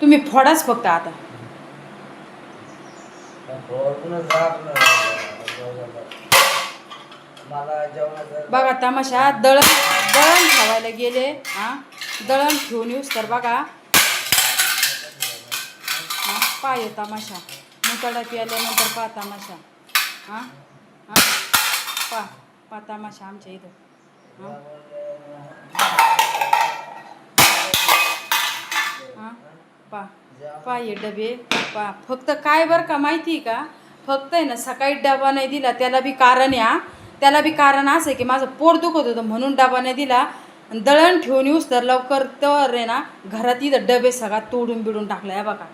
तुम्ही फोडाच फक्त आता. बघा तमाशा. दळण दळण ठेवायला गेले दळण ठेवून येऊस तर बघा पाय तमाशा. मुतडा पिल्यानंतर पा तमाशा. पा तमाशा आमच्या इथं. पा हे डबे पा. फक्त काय बरं का माहिती का, फक्त आहे ना सकाळी डबा नाही दिला त्याला बी कारण या. त्याला बी कारण असं आहे की माझं पोट दुखत होतं म्हणून डबा नाही दिला. दळण ठेवून येऊस तर लवकर तर आहे ना घरात इथं डबे सगळा तोडून बिडून टाकलाय बघा.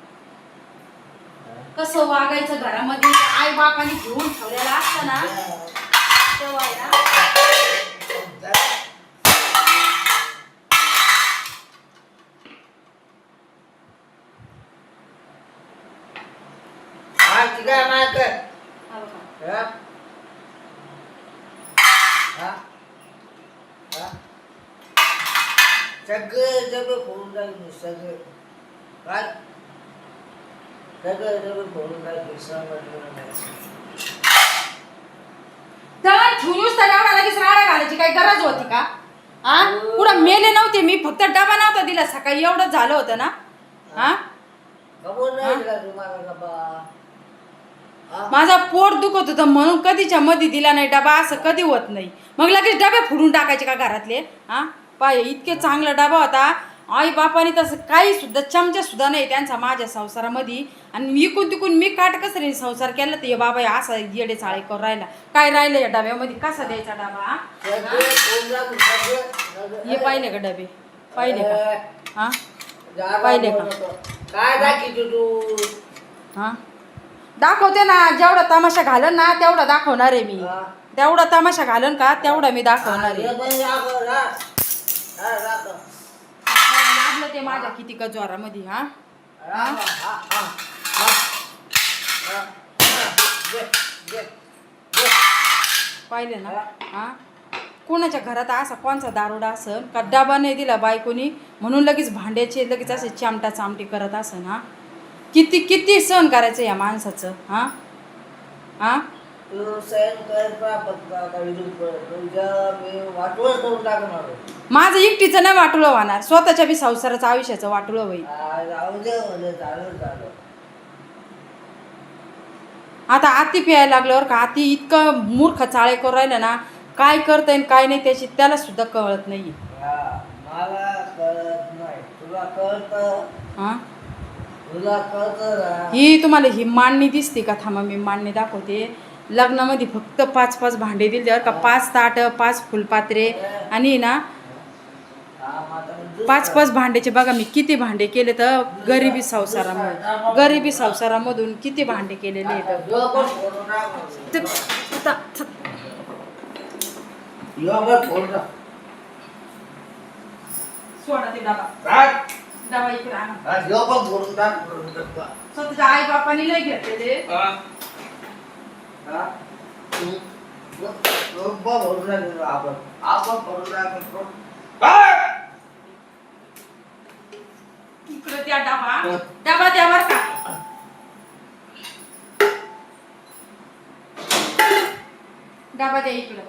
कसं वागायचं घरामध्ये आई बापाने घेऊन ठेवलेला असतं ना तेव्हा सगळे डबे फोडून टाकले. सगळे काय सगळे डबे फोडून टाकले. दळण ठेवून तर एवढा लगेच राडा घालायची काही गरज होती का? कुठं मेले नव्हते मी, फक्त डबा नव्हता दिला सकाळी एवढं झालं होतं ना. माझा पोट दुखत होतं म्हणून कधीच्या मध्ये दिला नाही डबा. असं कधी होत नाही. मग लगेच डबे फोडून टाकायचे का घरातले? पाय इतके चांगला डबा होता. आई बापाने तसं काही सुद्धा चमचा सुद्धा नाही त्यांचा माझ्या संसारामध्ये. आणि इकून तिकून मी काटकसरीने संसार केला तर हे बाबा असा येडे चाळे करून राहिला. काय राहिलं या डब्यामध्ये? कसा द्यायचा डबा? हे पाहिले का डबे? पाहिले का? पाहिले का? काय दाखवतो तू? दाखवते ना. जेवढा तमाशा घालन ना तेवढा दाखवणार आहे मी. तेवढा तमाशा घालन का तेवढा मी दाखवणार आहे. लागलं ते माझ्या किती का जोरामध्ये. पाहिले ना. कोणाच्या घरात असा कोणचा दारोडा असन का डबा नाही दिला बायकोनी म्हणून लगेच भांड्याचे लगेच असे चामटा चामटी करत असन. किती किती सहन करायचं या माणसाचं. माझं एकटीचं नाही वाटुळं होणार, स्वतःच्या बी संसाराचं आयुष्याचं वाटुळं होईल. आता आती प्यायला लागल्यावर का आती इतकं मूर्ख चाळे करून राहिलं ना, काय करता काय नाही त्याची त्याला सुद्धा कळत नाही. ही तुम्हाला ही मांडणी दिसते का? थांबा मी मांडणी दाखवते. लग्नामध्ये फक्त 5-5 भांडे दिले का, 5 ताट 5 फुलपात्रे आणि ना 5-5 भांड्याचे. बघा मी किती भांडे केले तर गरिबी संसारामधून किती भांडे केलेले आहेत. सोडा ते डबा इकडे आणा. स्वतःच्या आई बापाने नाही घेतलेले. इकडे त्या डबा द्या बर का. डबा द्या इकडं.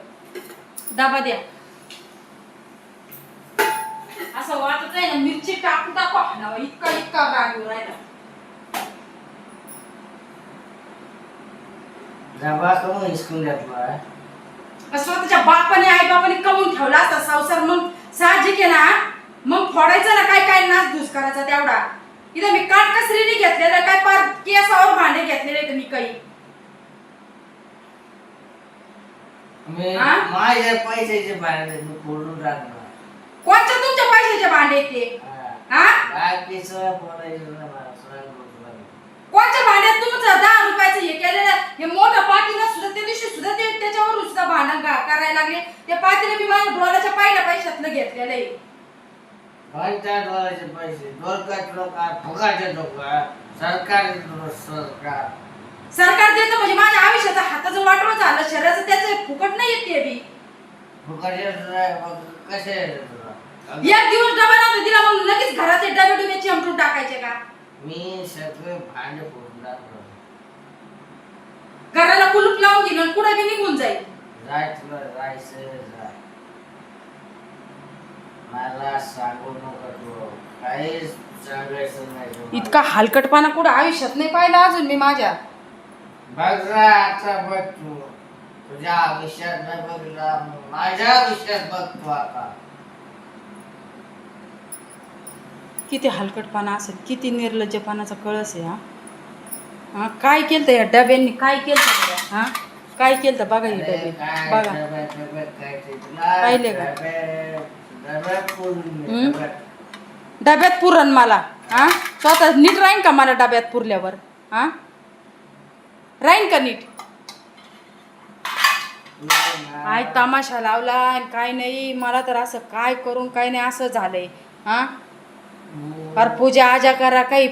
डबा द्या. असं वाटत आहे ना मिरची टाकू ना इतका इतका राग राहिला. स्वतःच्या बापाने आई बापाने कमवून ठेवला असता संसार मग साहजिक आहे ना. मग फोडायचं ना काय काय नाच धूस करायचा तेवढा. इथं मी काटकसरीने घेतलेलं काय पार केसावर भांडे घेतलेले तर मी काही माझ्या पैशाचे भांडे फोडून टाकणार. कोणत्या तुमच्या पैशाचे भांडे ते? कोणत्या भांड्यात तुमचं 10 रुपयाचं हे केलेलं हे मोठं पाटीला सुद्धा त्या दिवशी सुद्धा ते त्याच्यावर सुद्धा भांडण करायला लागले. ते पाटील मी माझ्या डोळ्याच्या पहिल्या पैशातलं घेतलेलं आहे. सरकार देतं म्हणजे माझ्या आयुष्याचा हाताचं वाटलं झालं शरीराचं त्याचं फुकट नाही येत ते बी. एक दिवस डबा नव्हता दिला मग लगेच घराचे डबे डुबे चिमटून टाकायचे का? मी सगळे भांडे फोडून टाकलो. घराला कुलूप लावून गेलं कुठे बी निघून जाईल. जाय तुला जायचं जाय. मला सांगू नका तू काहीच सांगायचं नाही तुम्हाला. इतका हलकटपणा कुठं आयुष्यात नाही पाहिला अजून मी माझ्या. बघ ना आता बघ तू तुझ्या आयुष्यात नाही बघला माझ्या आयुष्यात बघ तू आता. किती हलकटपणा असेल किती निर्लज्जपणाचा कळस आहे. हा काय केलं या डब्यांनी काय केलं हा काय केलं बघा हे अरे डबे काय बघा डब्यात काय ते तुला पाहिले का? डब्यात पूर्ण हम्म? डब्यात. डब्यात पुरण मला हा स्वतः नीट राहीन का मला डब्यात पुरल्यावर हा राहीन का नीट. काय तमाशा लावला आणि काय नाही मला तर असं काय करून काय नाही असं झालंय हा. फार पूजा आजा करा काही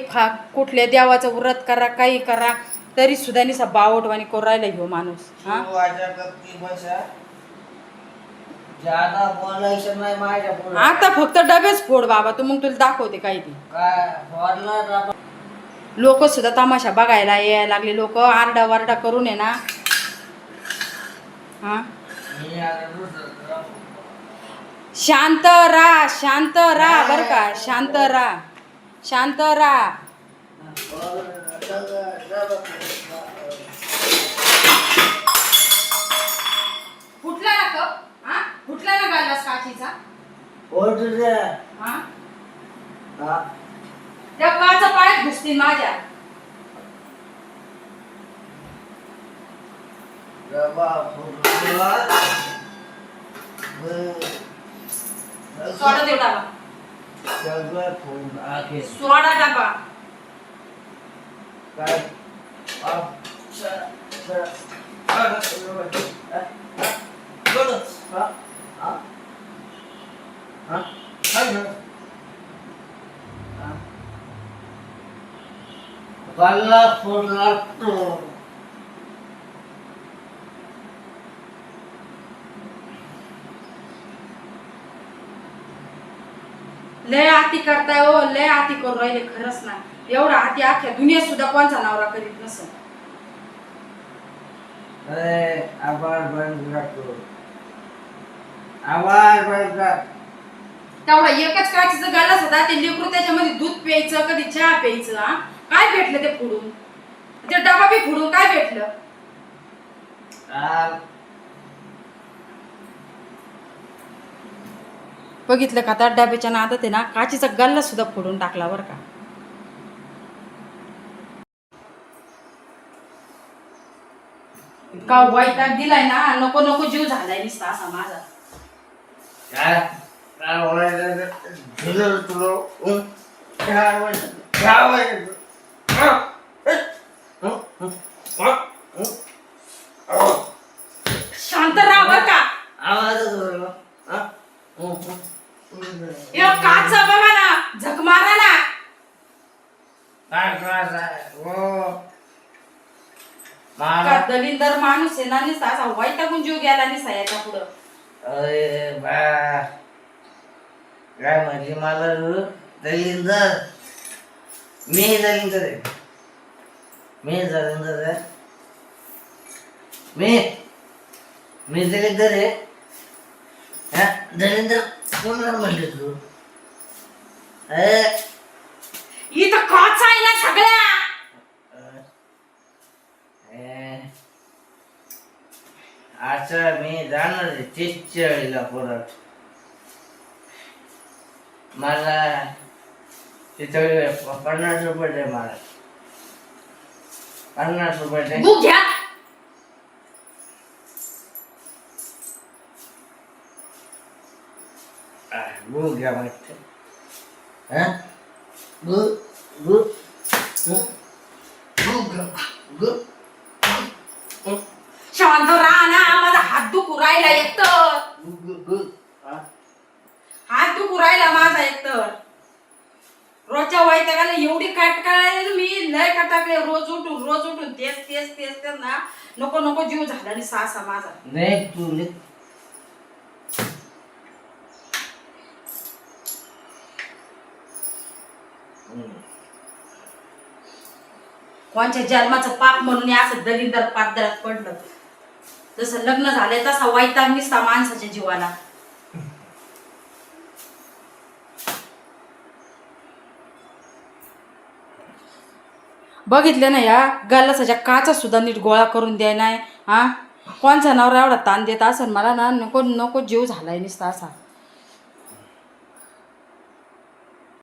कुठल्या देवाचं व्रत करा काही करा तरी सुद्धा निसा बावटवाणी करून राहिला घेऊ माणूस हा. तू आजा करती बसा ज्यादा बोलायचं नाही माझ्या पुढे. आता फक्त डबेच फोड बाबा तू मग तुला दाखवते काही ते काय बोलला ना लोक सुद्धा तमाशा बघायला यायला लागले लोक आरडा वारडा करून आहे ना हा. मी आता दुसरं शांत राहा बर का शांत राहा. फुटला ना कप हा फुटला ना गालास काचीचा हा त्या काचा पायात घुसतील माझ्या. सोडा दे डबा सोडा डबा गल्ला फोडला तो. लय आती करताय हो लय आती करून राहिले खरंच ना. एवढा आती अख्ख्या दुनिया सुद्धा कोणचा नवरा करीत नसेल. आवाज बंद करतो आवाज बंद कर. तेवढा एकच काचीचं गालास होता ते लेकरू त्याच्यामध्ये दूध प्यायचं कधी चहा प्यायचं हा काय भेटलं ते फोडून ते डबा बी फोडून काय भेटलं. बघितलं का आता डब्याच्या नादात आहे ना काचीचा गल्ला सुद्धा फोडून टाकला बरं का. का वैताग दिलाय ना नको नको जीव झालाय नुसता असा माझा. काय काय बोलायचं दिलं तुला काय बोलायचं शांत राहा बर का. आवाजच काचा बघा ना झक मारा ना. काय करायचं हो का दलिंदर माणूस आहे ना नुसता असा वैतागून जीव गेला निसा याच्या पुढं. अरे बा काय म्हणजे मला दलिंदर मी दलिंदर आहे मी दलिंदर आहे मी दलिंदर आहे हा दलिंदर कोणाला म्हणले तू इथं काचा आहे ना सगळ्या. अच्छा मी जाणार आहे 43 परत मला तिथे 50 रुपये दे मला 50 रुपये दे. बुक घ्या. गु घ्या माहिती हा गु गु गु शांत राहा ना माझा हात दुखू राहिला एकतर हात दुखू राहिला माझा एकतर. रोजच्या वैतागाला एवढी काटकाळायला मी लय कटाकले रोज उठून तेच तेच तेच तेच ना नको नको जीव झाला आणि सासा माझा. नाही तू कोणच्या जन्माचं पाप म्हणून हे असं दलिंदर पादरात पडलं. जसं लग्न झालंय तसा वैताग निसता माणसाच्या जीवाला. बघितलं ना या गल्लासाच्या काचा सुद्धा नीट गोळा करून द्याय नाही. हा कोणचा नवरा एवढा ताण देत असेल मला ना नको नको जीव झालाय नुसता असा.